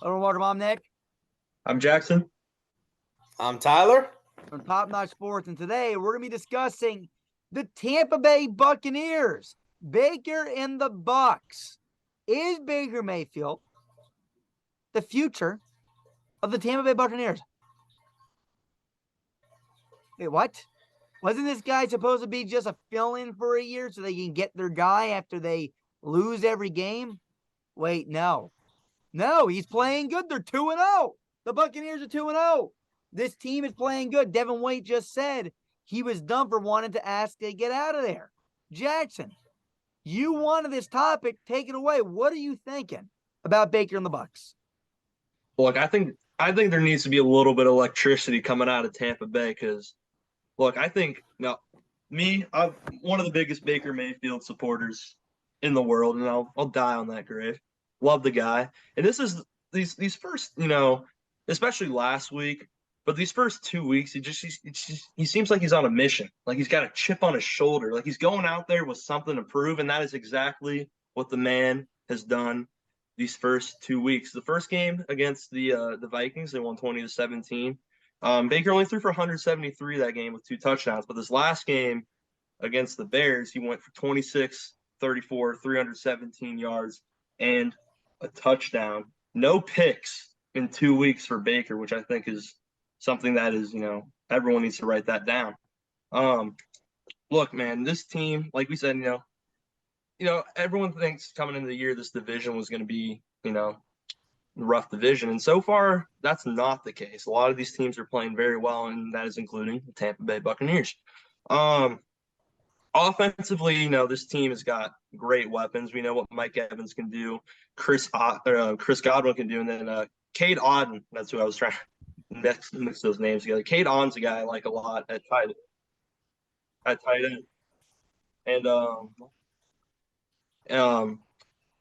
Hello, welcome. I'm Nick I'm Jackson. I'm Tyler. from Top Notch Sports, and today we're going to be discussing the Tampa Bay Buccaneers, Baker and the Bucs. Is Baker Mayfield the future of the Tampa Bay Buccaneers? Wait, what? Wasn't this guy supposed to be just a fill-in for a year so they can get their guy after they lose every game? Wait, no. No, he's playing good. They're 2-0. The Buccaneers are 2-0. This team is playing good. Devin White just said he was done for wanting to ask to get out of there. Jackson, you wanted this topic. Take it away. What are you thinking about Baker and the Bucs? Look, I think there needs to be a little bit of electricity coming out of Tampa Bay because, look, I think now I'm one of the biggest Baker Mayfield supporters in the world, and I'll die on that grave. Love the guy, and this is these first, especially last week, but these first 2 weeks, he seems like he's on a mission, like he's got a chip on his shoulder, like he's going out there with something to prove, and that is exactly what the man has done these first 2 weeks. The first game against the Vikings, they won 20-17. Baker only threw for 173 that game with 2 touchdowns, but this last game against the Bears, he went for 26, 34, 317 yards, and a touchdown. No picks in 2 weeks for Baker, which I think is something that is, everyone needs to write that down. Look, man, this team, like we said, everyone thinks coming into the year this division was going to be, rough division. And so far, that's not the case. A lot of these teams are playing very well, and that is including the Tampa Bay Buccaneers. Offensively, this team has got great weapons. We know what Mike Evans can do, Chris Godwin can do, and then Cade Otton. That's who I was trying to mix those names together. Cade Otton's a guy I like a lot at tight end. And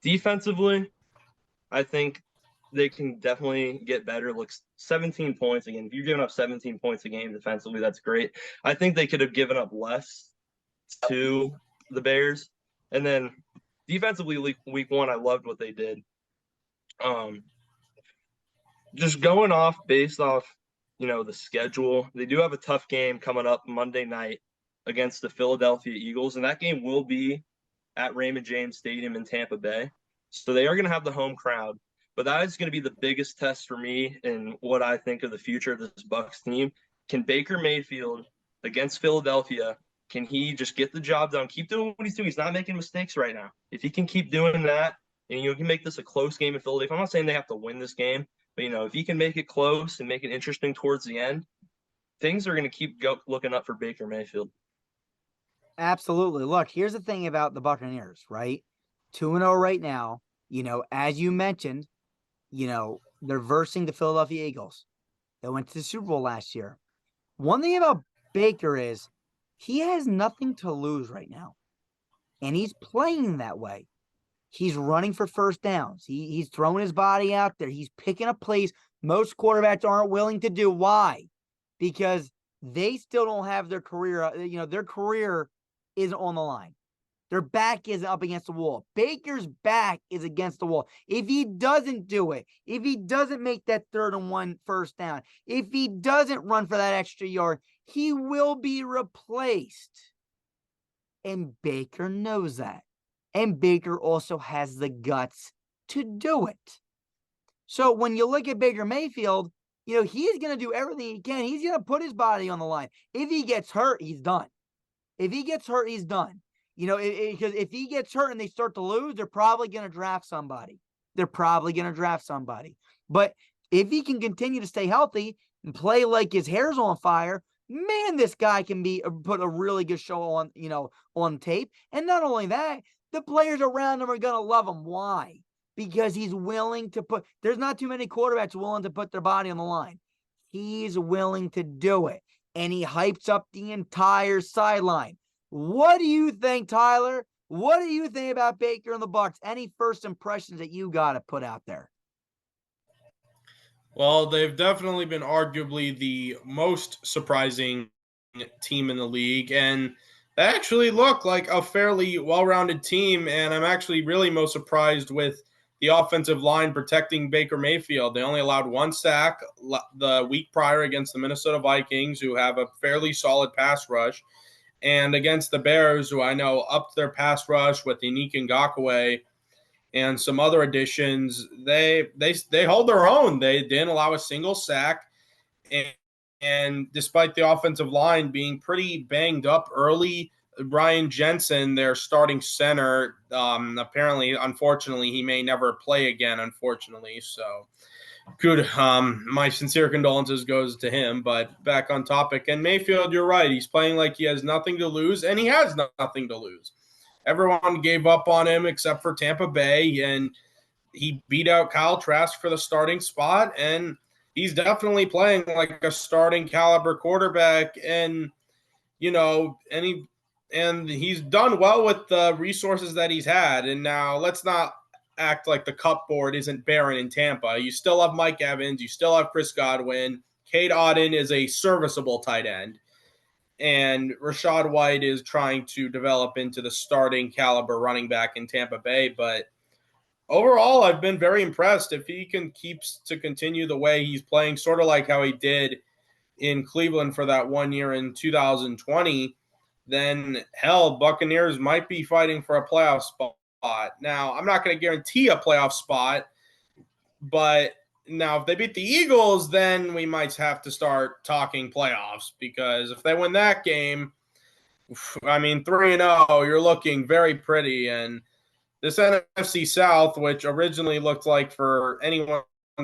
defensively, I think they can definitely get better. Looks 17 points again. If you're giving up 17 points a game defensively, that's great. I think they could have given up less to the Bears. And then defensively, week 1, I loved what they did. Just going based off, the schedule, they do have a tough game coming up Monday night against the Philadelphia Eagles, and that game will be at Raymond James Stadium in Tampa Bay. So they are going to have the home crowd, but that is going to be the biggest test for me in what I think of the future of this Bucs team. Can Baker Mayfield against Philadelphia, can he just get the job done, keep doing what he's doing? He's not making mistakes right now. If he can keep doing that, and he can make this a close game in Philadelphia, I'm not saying they have to win this game, but if he can make it close and make it interesting towards the end, things are going to keep looking up for Baker Mayfield. Absolutely. Look, here's the thing about the Buccaneers, right? 2-0 right now. As you mentioned, they're versing the Philadelphia Eagles. They went to the Super Bowl last year. One thing about Baker is he has nothing to lose right now, and he's playing that way. He's running for first downs. He's throwing his body out there. He's picking up plays most quarterbacks aren't willing to do. Why? Because they still don't have their career. Their career is on the line. Their back is up against the wall. Baker's back is against the wall. If he doesn't do it, if he doesn't make that 3rd and 1 first down, if he doesn't run for that extra yard, he will be replaced. And Baker knows that. And Baker also has the guts to do it. So when you look at Baker Mayfield, he's going to do everything he can. He's going to put his body on the line. If he gets hurt, he's done. If he gets hurt, he's done. Because if he gets hurt and they start to lose, they're probably going to draft somebody. But if he can continue to stay healthy and play like his hair's on fire, man, this guy can put a really good show on, on tape. And not only that, the players around him are going to love him. Why? Because he's willing to there's not too many quarterbacks willing to put their body on the line. He's willing to do it. And he hypes up the entire sideline. What do you think, Tyler? What do you think about Baker and the Bucs? Any first impressions that you got to put out there? Well, they've definitely been arguably the most surprising team in the league, and they actually look like a fairly well-rounded team, and I'm actually really most surprised with the offensive line protecting Baker Mayfield. They only allowed 1 sack the week prior against the Minnesota Vikings, who have a fairly solid pass rush. And against the Bears, who I know upped their pass rush with Yannick Ngakoue and some other additions, they hold their own. They didn't allow a single sack. And despite the offensive line being pretty banged up early, Brian Jensen, their starting center, apparently, unfortunately, he may never play again, unfortunately. So good. My sincere condolences goes to him, but back on topic. And Mayfield, you're right. He's playing like he has nothing to lose, and he has nothing to lose. Everyone gave up on him except for Tampa Bay, and he beat out Kyle Trask for the starting spot, and he's definitely playing like a starting caliber quarterback. And, and he's done well with the resources that he's had. And now let's not act like the cupboard isn't barren in Tampa. You still have Mike Evans. You still have Chris Godwin. Cade Otton is a serviceable tight end. And Rachaad White is trying to develop into the starting caliber running back in Tampa Bay. But overall, I've been very impressed. If he keeps to continue the way he's playing, sort of like how he did in Cleveland for that 1 year in 2020, then hell, Buccaneers might be fighting for a playoff spot. Now, I'm not going to guarantee a playoff spot, but now if they beat the Eagles, then we might have to start talking playoffs, because if they win that game, 3-0, you're looking very pretty. And this NFC South, which originally looked like for anyone's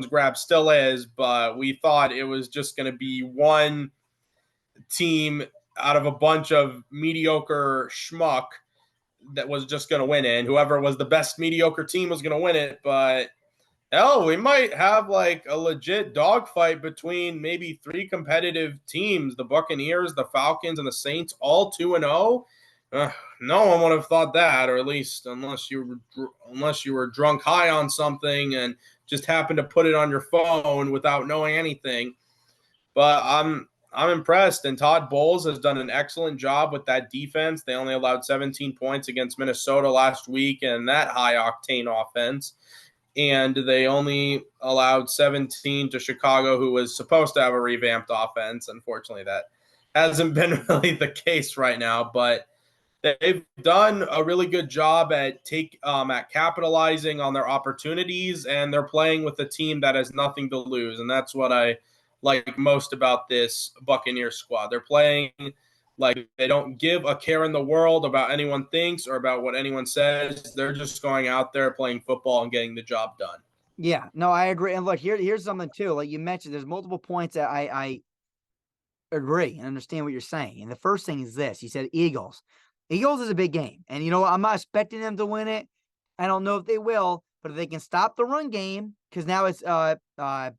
grab, still is, but we thought it was just going to be one team out of a bunch of mediocre schmuck that was just going to win it, and whoever was the best mediocre team was going to win it. But hell, we might have like a legit dogfight between maybe 3 competitive teams: the Buccaneers, the Falcons, and the Saints, all 2-0. No one would have thought that, or at least unless you were drunk high on something and just happened to put it on your phone without knowing anything. But I'm impressed, and Todd Bowles has done an excellent job with that defense. They only allowed 17 points against Minnesota last week, and that high-octane offense. And they only allowed 17 to Chicago, who was supposed to have a revamped offense. Unfortunately, that hasn't been really the case right now, but they've done a really good job at capitalizing on their opportunities, and they're playing with a team that has nothing to lose, and that's what I like most about this Buccaneers squad. They're playing like they don't give a care in the world about anyone thinks or about what anyone says. They're just going out there playing football and getting the job done. Yeah, no, I agree. And look, here's something too. Like you mentioned, there's multiple points that I agree and understand what you're saying. And the first thing is this: you said Eagles. Eagles is a big game, and I'm not expecting them to win it. I don't know if they will, but if they can stop the run game, because now it's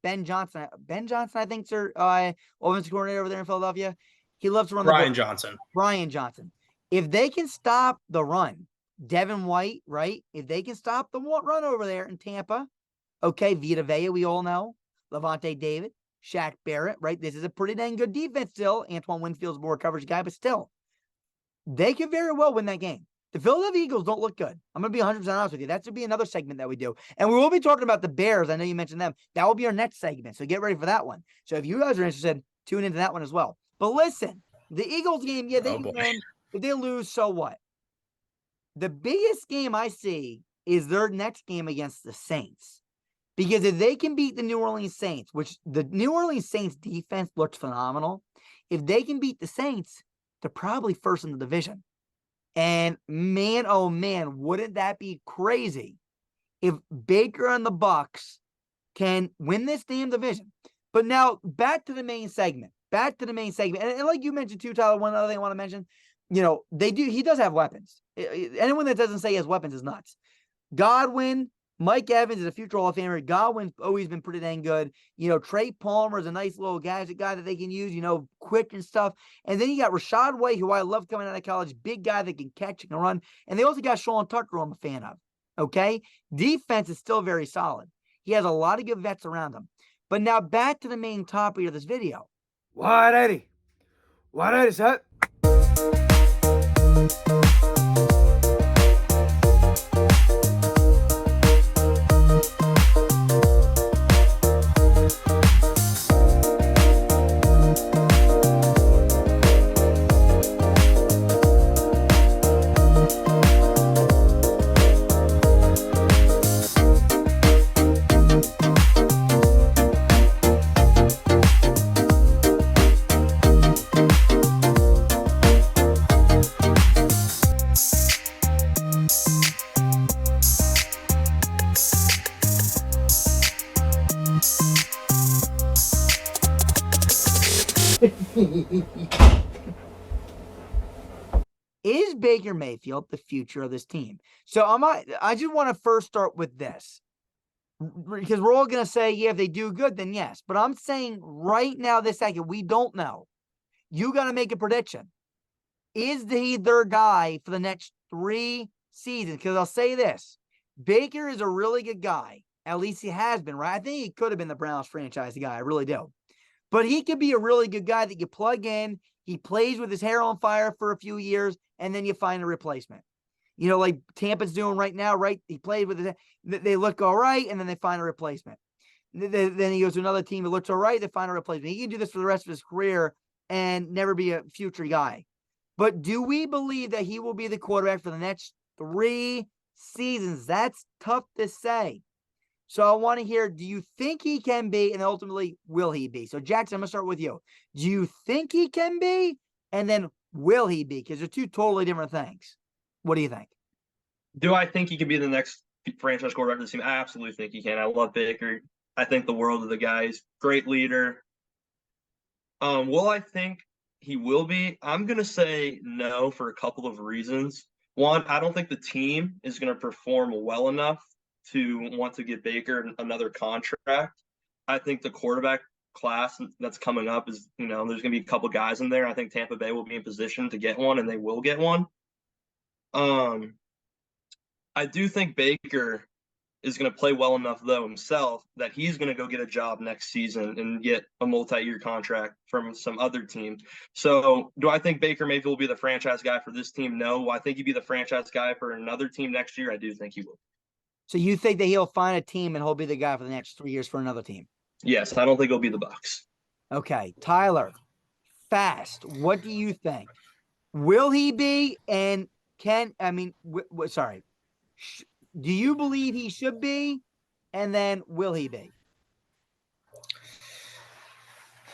Ben Johnson. Ben Johnson, I think, is their offensive coordinator over there in Philadelphia. He loves to run Brian the ball. Johnson. Brian Johnson. If they can stop the run, Devin White, right? If they can stop the run over there in Tampa, okay, Vita Vea, we all know, Levante David, Shaq Barrett, right? This is a pretty dang good defense still. Antoine Winfield's more coverage guy, but still, they could very well win that game. The Philadelphia Eagles don't look good. I'm going to be 100% honest with you. That should be another segment that we do. And we will be talking about the Bears. I know you mentioned them. That will be our next segment, so get ready for that one. So if you guys are interested, tune into that one as well. But listen, the Eagles game, yeah, they can win. If they lose, so what? The biggest game I see is their next game against the Saints. Because if they can beat the New Orleans Saints, which the New Orleans Saints defense looked phenomenal, if they can beat the Saints, they're probably first in the division. And man, oh man, wouldn't that be crazy if Baker and the Bucs can win this damn division? But now back to the main segment. And like you mentioned too, Tyler, one other thing I want to mention, he does have weapons. Anyone that doesn't say he has weapons is nuts. Godwin, Mike Evans is a future Hall of Famer. Godwin's always been pretty dang good. Trey Palmer is a nice little gadget guy that they can use, quick and stuff. And then you got Rachaad White, who I love coming out of college, big guy that can catch and can run. And they also got Sean Tucker, who I'm a fan of. Okay? Defense is still very solid. He has a lot of good vets around him. But now back to the main topic of this video. 180. 180, set. Is Baker Mayfield the future of this team? So I just want to first start with this, because we're all going to say, yeah, if they do good, then yes. But I'm saying right now, this second, we don't know. You got to make a prediction. Is he their guy for the next 3 seasons? Because I'll say this, Baker is a really good guy. At least he has been, right? I think he could have been the Browns franchise guy. I really do. But he could be a really good guy that you plug in. He plays with his hair on fire for a few years, and then you find a replacement. You know, like Tampa's doing right now, right? He played with his, they look all right, and then they find a replacement. Then he goes to another team that looks all right, they find a replacement. He can do this for the rest of his career and never be a future guy. But do we believe that he will be the quarterback for the next 3 seasons? That's tough to say. So I want to hear, do you think he can be, and ultimately, will he be? So Jackson, I'm going to start with you. Do you think he can be? And then will he be? Because they're 2 totally different things. What do you think? Do I think he could be the next franchise quarterback for the team? I absolutely think he can. I love Baker. I think the world of the guy. He's a great leader. Will I think he will be? I'm going to say no for a couple of reasons. One, I don't think the team is going to perform well enough to want to give Baker another contract. I think the quarterback class that's coming up is, there's going to be a couple guys in there. I think Tampa Bay will be in position to get one, and they will get one. I do think Baker is going to play well enough, though, himself, that he's going to go get a job next season and get a multi-year contract from some other team. So do I think Baker Mayfield will be the franchise guy for this team? No. I think he'd be the franchise guy for another team next year. I do think he will. So you think that he'll find a team and he'll be the guy for the next 3 years for another team? Yes, I don't think it'll be the Bucs. Okay. Tyler, fast. What do you think? Will he be, and sorry. Do you believe he should be? And then will he be?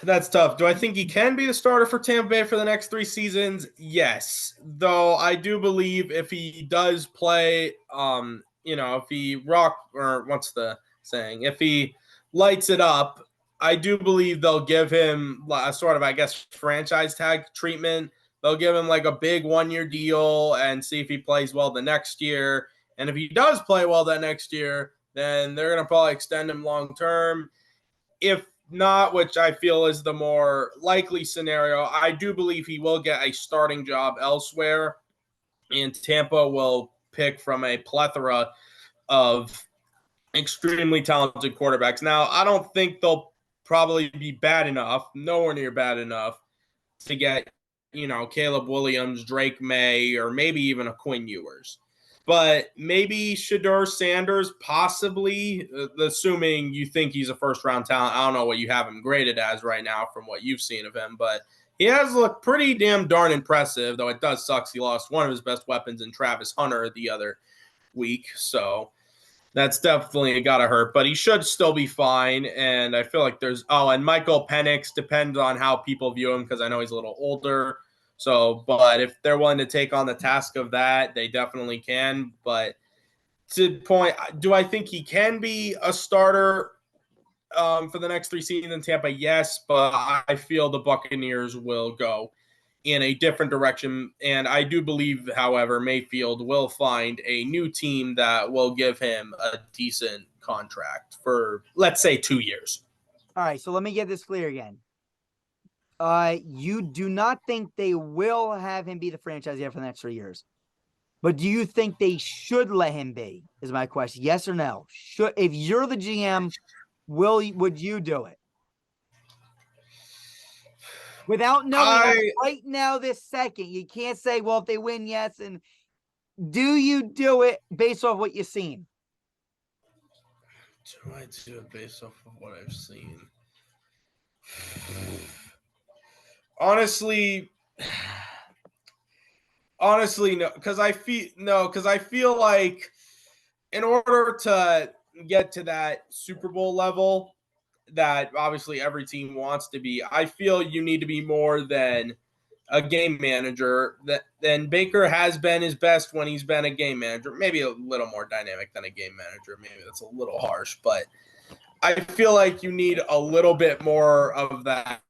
That's tough. Do I think he can be the starter for Tampa Bay for the next 3 seasons? Yes. Though I do believe if he does play, if he if he lights it up, I do believe they'll give him a sort of, I guess, franchise tag treatment. They'll give him like a big 1-year deal and see if he plays well the next year. And if he does play well that next year, then they're going to probably extend him long term. If not, which I feel is the more likely scenario, I do believe he will get a starting job elsewhere, and Tampa will pick from a plethora of extremely talented quarterbacks. Now, I don't think they'll probably be bad enough, nowhere near bad enough, to get, Caleb Williams, Drake May, or maybe even a Quinn Ewers. But maybe Shedeur Sanders, possibly, assuming you think he's a first-round talent. I don't know what you have him graded as right now from what you've seen of him, but he has looked pretty damn darn impressive, though it does suck he lost one of his best weapons in Travis Hunter the other week. So that's definitely got to hurt, but he should still be fine. And I feel like and Michael Penix depends on how people view him, because I know he's a little older. So, but if they're willing to take on the task of that, they definitely can. But to point, do I think he can be a starter for the next 3 seasons in Tampa? Yes, but I feel the Buccaneers will go in a different direction. And I do believe, however, Mayfield will find a new team that will give him a decent contract for, let's say, 2 years. All right, so let me get this clear again. You do not think they will have him be the franchise for the next 3 years, but do you think they should let him be? Is my question. Yes or no? If you're the GM, would you do it? Without knowing right now, this second, you can't say, well, if they win, yes. And do you do it based off what you've seen? Do I do it based off of what I've seen? Honestly, no, because I feel like in order to get to that Super Bowl level that obviously every team wants to be, I feel you need to be more than a game manager. Then Baker has been his best when he's been a game manager, maybe a little more dynamic than a game manager. Maybe that's a little harsh, but I feel like you need a little bit more of that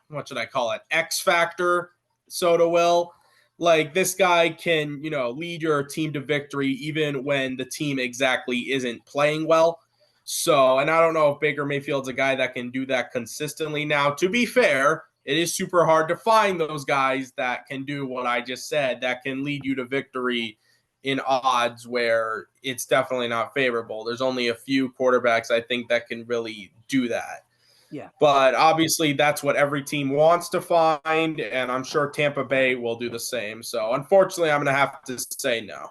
what should I call it? X factor, Soto will. Like, this guy can, lead your team to victory even when the team exactly isn't playing well. So, and I don't know if Baker Mayfield's a guy that can do that consistently. Now, to be fair, it is super hard to find those guys that can do what I just said, that can lead you to victory in odds where it's definitely not favorable. There's only a few quarterbacks, I think, that can really do that. Yeah. But obviously that's what every team wants to find, and I'm sure Tampa Bay will do the same. So unfortunately, I'm going to have to say no.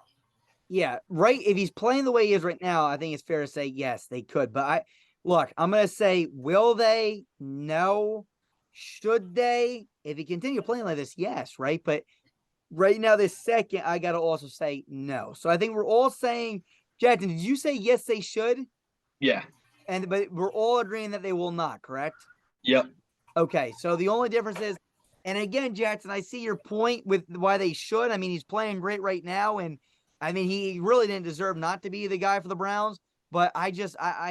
Yeah, right. If he's playing the way he is right now, I think it's fair to say yes, they could. But I'm going to say, will they? No. Should they? If he continue playing like this, yes, right? But right now, this second, I got to also say no. So I think we're all saying, Jackson, did you say yes, they should? Yeah. But we're all agreeing that they will not, correct? Yep. Okay, so the only difference is, and again, Jackson, I see your point with why they should. I mean, he's playing great right now, and I mean, he really didn't deserve not to be the guy for the Browns, but I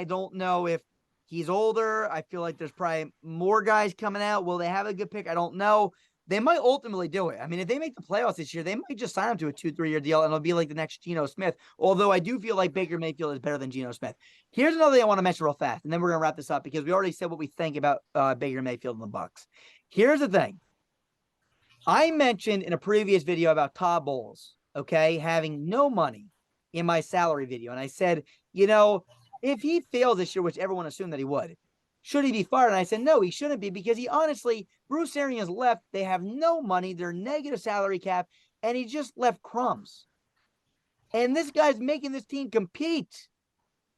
don't know if he's older. I feel like there's probably more guys coming out. Will they have a good pick? I don't know. They might ultimately do it. I mean, if they make the playoffs this year, they might just sign him to a 2-3 year deal, and it'll be like the next Geno Smith. Although I do feel like Baker Mayfield is better than Geno Smith. Here's another thing I want to mention real fast, and then we're going to wrap this up because we already said what we think about Baker Mayfield and the Bucs. Here's the thing. I mentioned in a previous video about Todd Bowles, okay, having no money in my salary video. And I said, if he fails this year, which everyone assumed that he would, should he be fired? And I said, no, he shouldn't be, because he honestly, Bruce Arians left. They have no money. They're negative salary cap, and he just left crumbs. And this guy's making this team compete.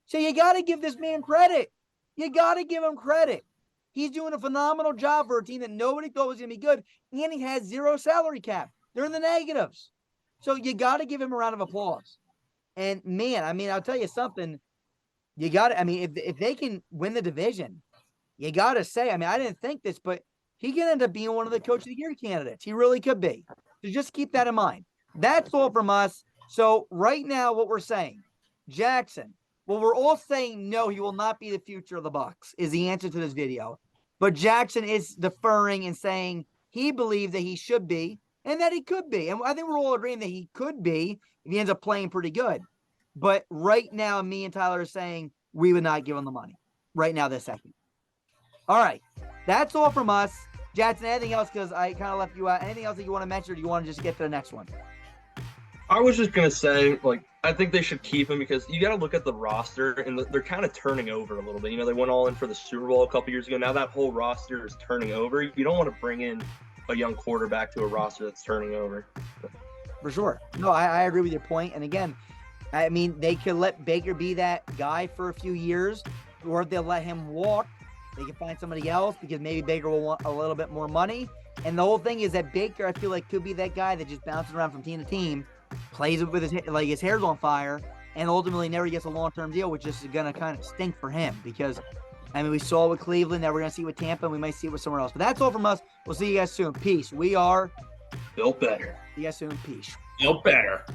So you got to give this man credit. You got to give him credit. He's doing a phenomenal job for a team that nobody thought was going to be good, and he has zero salary cap. They're in the negatives. So you got to give him a round of applause. And, man, I mean, I'll tell you something. You got to – I mean, if they can win the division, you got to say – I mean, I didn't think this, but he could end up being one of the Coach of the Year candidates. He really could be. So just keep that in mind. That's all from us. So right now what we're saying, Jackson, well, we're all saying no, he will not be the future of the Bucs is the answer to this video. But Jackson is deferring and saying he believes that he should be and that he could be. And I think we're all agreeing that he could be if he ends up playing pretty good. But right now, me and Tyler are saying we would not give him the money right now this second. All right. That's all from us. Jackson, anything else? Because I kind of left you out. Anything else that you want to mention, or do you want to just get to the next one? I was just going to say, I think they should keep him because you got to look at the roster, and they're kind of turning over a little bit. They went all in for the Super Bowl a couple years ago. Now that whole roster is turning over. You don't want to bring in a young quarterback to a roster that's turning over. For sure. No, I agree with your point. And again, I mean, they could let Baker be that guy for a few years, or if they'll let him walk, they can find somebody else because maybe Baker will want a little bit more money. And the whole thing is that Baker, I feel like, could be that guy that just bounces around from team to team, plays it with his hair's on fire, and ultimately never gets a long-term deal, which is going to kind of stink for him because, I mean, we saw it with Cleveland, now we're going to see it with Tampa, and we might see it with somewhere else. But that's all from us. We'll see you guys soon. Peace. We are Built Better. See you guys soon. Peace. Built Better.